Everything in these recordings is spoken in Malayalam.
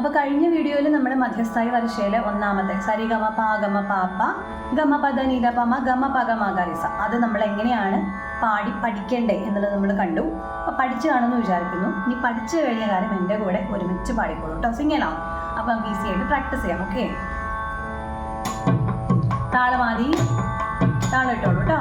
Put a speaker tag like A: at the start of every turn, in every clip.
A: അപ്പോൾ കഴിഞ്ഞ വീഡിയോയിൽ നമ്മൾ മധ്യസ്ഥായി വർഷയിലെ ഒന്നാമത്തെ സരി ഗമ പ ഗമ പാപ്പ ഗമ പദ നീത പമ ഗമ പ ഗമ ഗരിസ അത് നമ്മൾ എങ്ങനെയാണ് പഠിക്കേണ്ടേ എന്നുള്ളത് നമ്മൾ കണ്ടു. അപ്പോൾ പഠിച്ചു കാണുമെന്ന് വിചാരിക്കുന്നു. ഇനി പഠിച്ചു കഴിഞ്ഞ കാര്യം എൻ്റെ കൂടെ ഒരുമിച്ച് പാടിക്കോളൂ കേട്ടോ. സിംഗലാ. അപ്പോൾ നമുക്ക് ഈസി ആയിട്ട് പ്രാക്ടീസ് ചെയ്യാം. ഓക്കെ, താളമാതി താളം ഇട്ടോളൂ കേട്ടോ.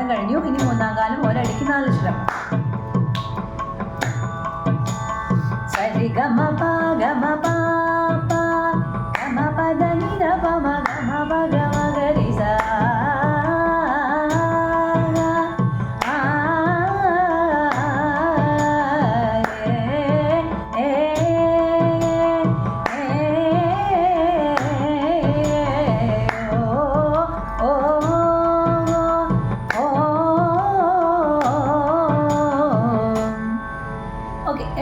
A: കഴിഞ്ഞു. ഇനി മൂന്നാം കാലം ഒരടിക്ക് 4 അക്ഷരം. സരി ഗമ പ ഗമ പ പ ഗമ പദ നിധ പമ ഗമ പ ഗമ ഗരിസ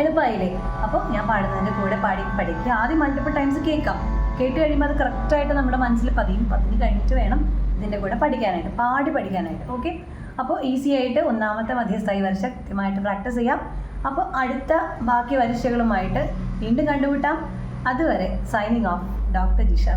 A: എളുപ്പമായില്ലേ? അപ്പോൾ ഞാൻ പാടുന്നതിൻ്റെ കൂടെ പഠിക്കുക. ആദ്യം മൾട്ടിപ്പിൾ ടൈംസ് കേൾക്കാം. കേട്ട് കഴിയുമ്പോൾ അത് കറക്റ്റായിട്ട് നമ്മുടെ മനസ്സിൽ പതിയും കഴിഞ്ഞിട്ട് വേണം ഇതിൻ്റെ കൂടെ പഠിക്കാനായിട്ട്, പഠിക്കാനായിട്ട്. ഓക്കെ, അപ്പോൾ ഈസി ആയിട്ട് ഒന്നാമത്തെ മധ്യസ്ഥായി വരിശ കൃത്യമായിട്ട് പ്രാക്ടീസ് ചെയ്യാം. അപ്പോൾ അടുത്ത ബാക്കി വരിശകളുമായിട്ട് വീണ്ടും കണ്ടുമുട്ടാം. അതുവരെ സൈനിങ് ഓഫ്, ഡോക്ടർ ജിഷ.